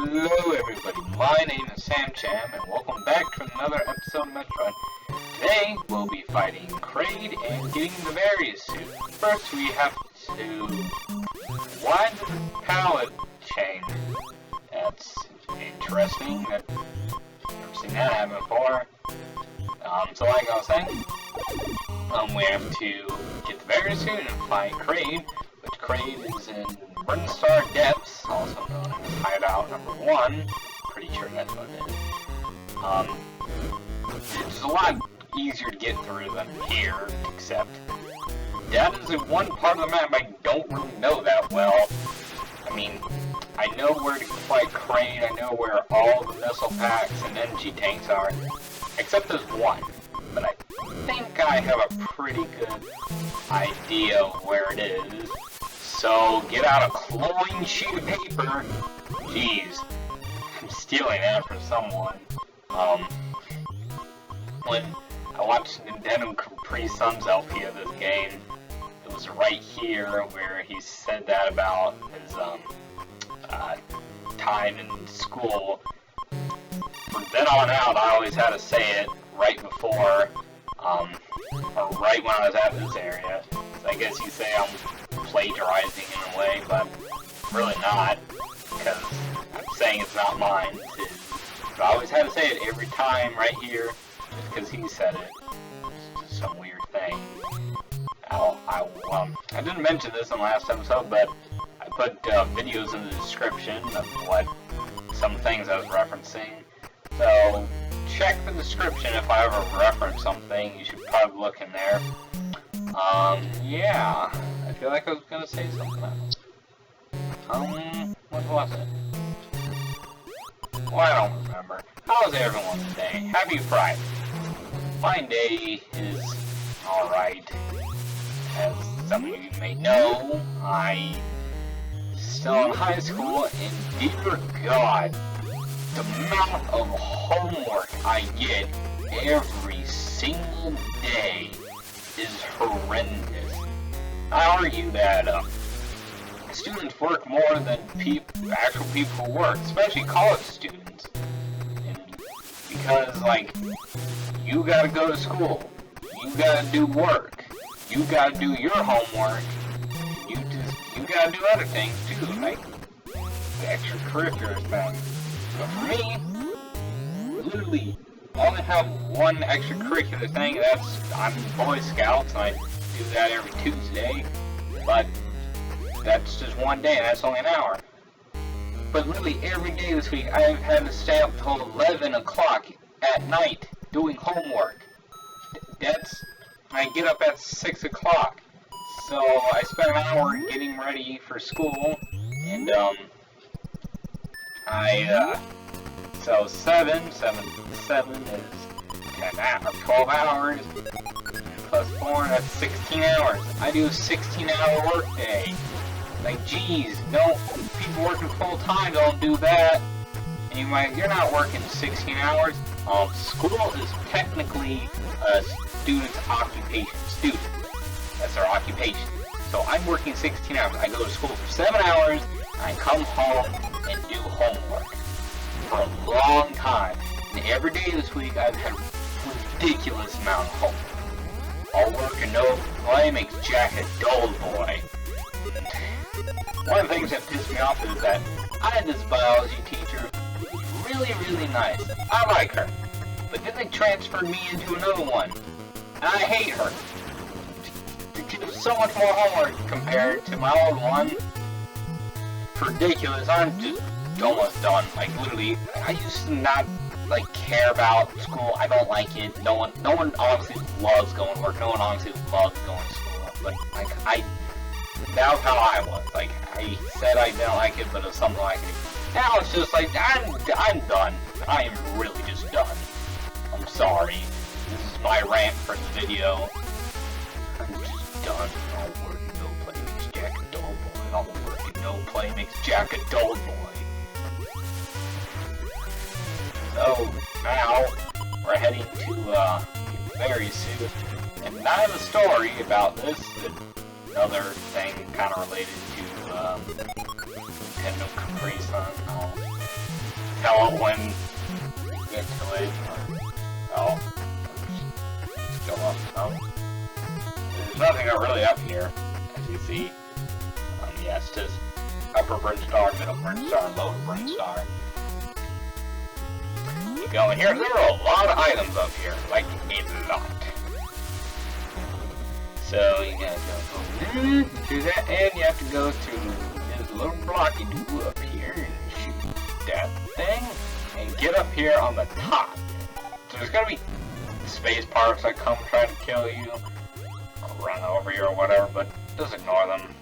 Hello everybody, my name is Cham, and welcome back to another episode of Metroid. Today, we'll be fighting Kraid and getting the Varia Suit. First, we have to... Why did the palette change? That's interesting. I've never seen that happen before. So like I was saying, we have to get the Varia Suit and fight Kraid, which Kraid is in Star Depths, also known as Hideout number 1. Pretty sure that's what it is. It's a lot easier to get through than here, except that is in one part of the map I don't really know that well. I mean, I know where to fight Kraid, I know where all the missile packs and energy tanks are, except there's one. But I think I have a pretty good idea of where it is. So, get out a glowing sheet of paper. Jeez. I'm stealing that from someone. When I watched Nintendocaprisun's LP of this game, it was right here where he said that about his, time in school. From then on out, I always had to say it right before, or right when I was at this area. So I guess you say I'm plagiarizing in a way, but really not, because I'm saying it's not mine. But I always had to say it every time right here, just because he said it. It's just some weird thing. I didn't mention this in the last episode, but I put videos in the description of what some things I was referencing. So check the description if I ever reference something. You should probably look in there. Yeah. I feel like I was gonna say something else. What was it? Well, I don't remember. How's everyone today? Happy Friday. My day is alright. As some of you may know, I still in high school, and dear God, the amount of homework I get every single day is horrendous. I argue that students work more than actual people who work, especially college students. And because, like, you gotta go to school, you gotta do work, you gotta do your homework, you gotta do other things too, like the extracurricular thing. But for me, literally, I only have one extracurricular thing, and that's I'm in Boy Scouts, and I do that every Tuesday, but that's just one day, and that's only an hour. But literally every day this week, I've had to stay up till 11 o'clock at night doing homework. I get up at 6 o'clock, so I spend an hour getting ready for school, and so 7 is 10 hours, 12 hours, plus 4, that's 16 hours. I do a 16-hour workday. Like, geez, no, people working full-time don't do that. And you're not working 16 hours. School is technically a student's occupation. That's their occupation. So I'm working 16 hours. I go to school for 7 hours, and I come home and do homework for a long time. And every day this week, I've had a ridiculous amount of homework. All work and no play makes Jack a dull boy. One of the things that pissed me off is that I had this biology teacher who was really, really nice. I like her. But then they transferred me into another one. And I hate her. She did so much more homework compared to my old one. It's ridiculous. I'm just almost done. Like, literally, I used to not, like, care about school. I don't like it. No one honestly loves going to work. No one honestly loves going to school. But, like, that was how I was. Like, I said I didn't like it, but it was something like it. Now it's just like, I'm done. I am really just done. I'm sorry. This is my rant for the video. I'm just done. All work and no play makes Jack a dull boy. All work and no play makes Jack a dull boy. So, now, we're heading to, Varia Suit. And I have a story about this, another thing kind of related to, Nintendocaprisun and all. tell it when you get to it. Oh. Let's go up. Oh. There's nothing really up here, as you see. Yeah, it's just upper brain star, middle brain star, lower brain star. You go in here, there are a lot of items up here, like a lot. So you gotta go through that, and you have to go to this little block you do up here and shoot that thing, and get up here on the top. So there's gonna be space parts that come trying to kill you, or run over you or whatever, but just ignore them.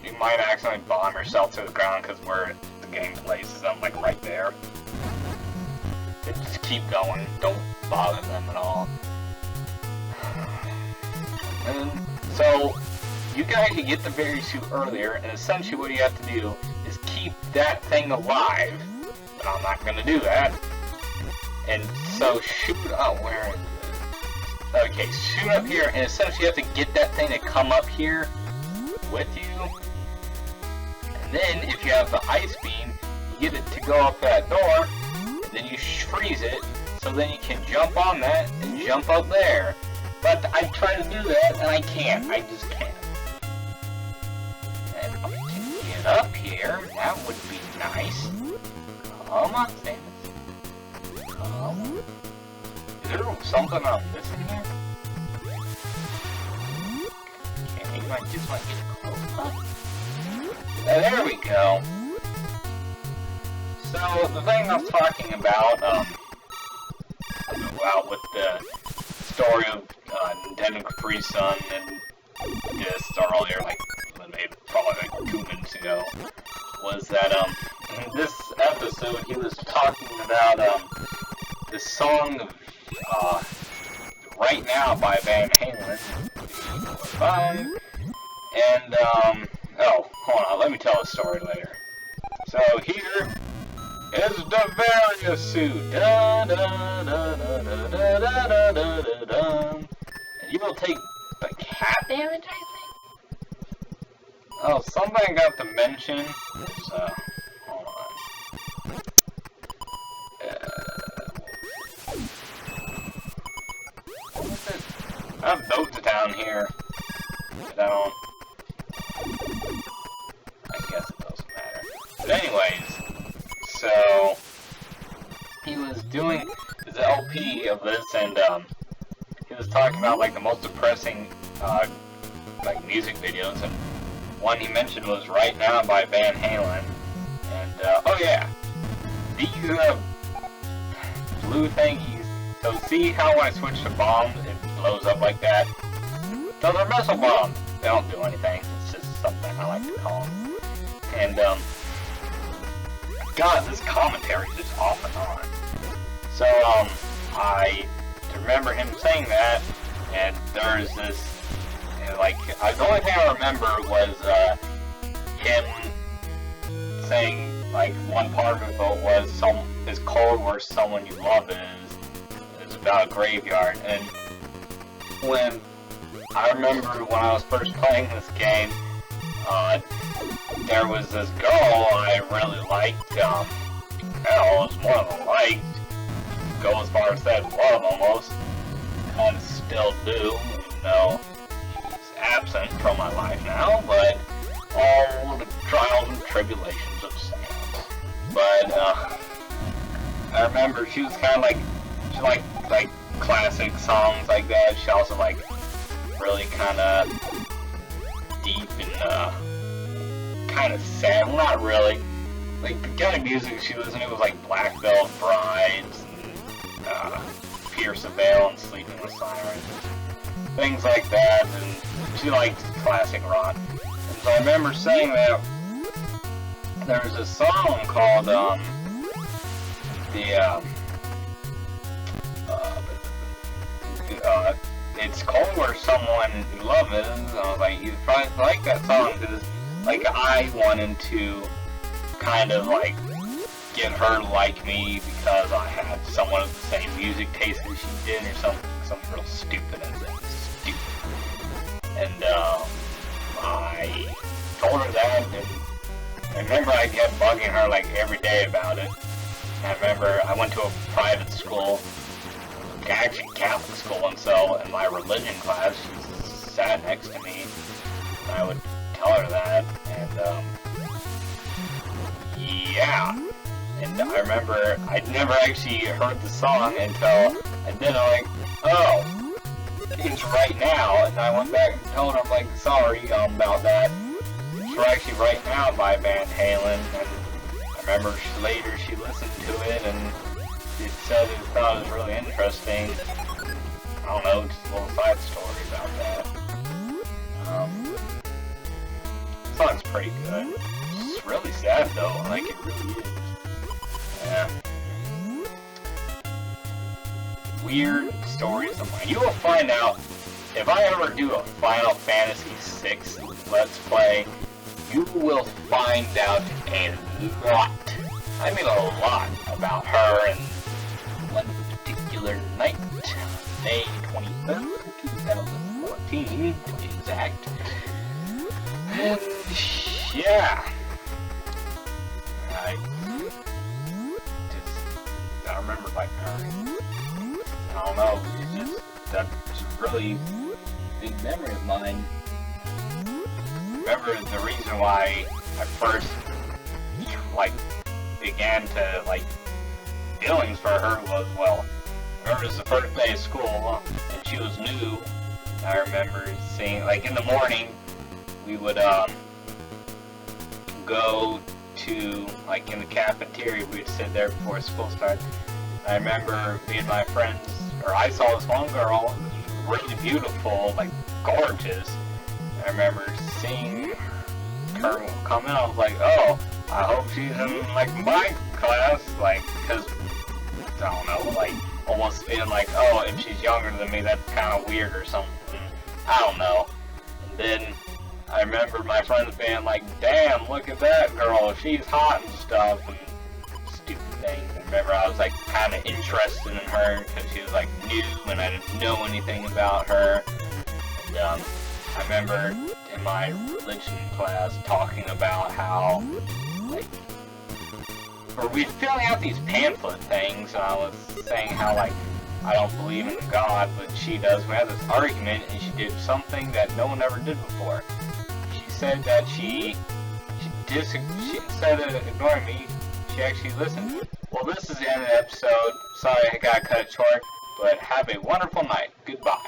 You might accidentally bomb yourself to the ground because where the game places them, like right there. Just keep going, don't bother them at all. And so, you guys can get the Varia Suit earlier, and essentially what you have to do is keep that thing alive. But I'm not going to do that. And so shoot up where is it? Okay, shoot up here, and essentially you have to get that thing to come up here with you. And then if you have the ice beam, you get it to go up that door, and then you freeze it, so then you can jump on that and jump up there. But I try to do that, and I can't. I just can't. And if I can get up here, that would be nice. Come on, Samus. Come. Is there something I'm missing here? Okay, I just want to get close up. There we go. So, the thing I was talking about, well, with the story of Nintendocaprisun and this earlier, like maybe probably like 2 minutes ago, was that in this episode he was talking about the song of Right Now by Van Halen. And oh, hold on, let me tell a story later. So here is the Varia Suit. Da, da, da, da, da, da, da, da, da, da. And you will take the cat damage, I think? Oh, something I got to mention is, hold on. What is it? I have notes down here. I don't. I guess it doesn't matter. But anyways, so he was doing his LP of this, and he was talking about like the most depressing like music videos, and one he mentioned was Right Now by Van Halen. And oh yeah, these blue thingies. So see how when I switch to bombs, it blows up like that? Those are missile bombs. They don't do anything. It's just something I like to call them. And God, this commentary is just off and on. So I remember him saying that, and there's this, like, the only thing I remember was him saying, like, one part of it was is cold where someone you love is. It's about a graveyard. And when I remember when I was first playing this game, there was this girl I really liked. Hell, it was more than a like. Go as far as that love almost. And still do, even though she's absent from my life now, but all the trials and tribulations of Sam. But I remember she was kind of like, she liked like classic songs like that. She also like really kind of deep and kind of sad. Well, not really. Like the kind of music she listened to was like Black Veil Brides and Pierce the Veil and Sleeping with Sirens, things like that. And she liked classic rock. And so I remember saying that there's a song called it's cold where someone you love is. And I was like, you probably like that song because, like, I wanted to kind of like get her to like me because I had someone of the same music taste as she did, or something real stupid and stupid. And I told her that, and I remember I kept bugging her like every day about it. I remember I went to a private school, actually Catholic school, and so in my religion class, she sat next to me, and I would tell her that, and, yeah. And I remember I'd never actually heard the song until I did. I'm like, oh, it's Right Now. And I went back and told her, I'm like, sorry about that. It's actually Right Now by band Halen. And I remember later she listened to it and she said it thought it was really interesting. I don't know, just a little side story about that. The song's pretty good. It's really sad though, like it really is. Yeah. Weird stories of mine. You will find out if I ever do a Final Fantasy VI Let's Play. You will find out a lot. I mean a lot about her and one particular night, May 23rd, 2014, to be exact. And yeah. I remember like I don't know, it's just that's a really big memory of mine. Remember the reason why I first like began to like feelings for her was, well, I remember it was the first day of school and she was new. I remember seeing like in the morning we would go to, like in the cafeteria, we'd sit there before school started. I remember me and my friends, or I saw this one girl, really beautiful, like gorgeous. I remember seeing her come in, I was like, oh, I hope she's in like my class, like, because, I don't know, like, almost feeling like, oh, if she's younger than me, that's kind of weird or something. I don't know. And then I remember my friends being like, damn, look at that girl, she's hot and stuff, and stupid things. I remember I was like kind of interested in her because she was like new and I didn't know anything about her. And I remember in my religion class talking about how, like, or we were filling out these pamphlet things, and I was saying how, like, I don't believe in God, but she does. We had this argument, and she did something that no one ever did before. She said that she instead of ignoring me, she actually listened. Well, this is the end of the episode. Sorry I gotta cut it short, but have a wonderful night. Goodbye.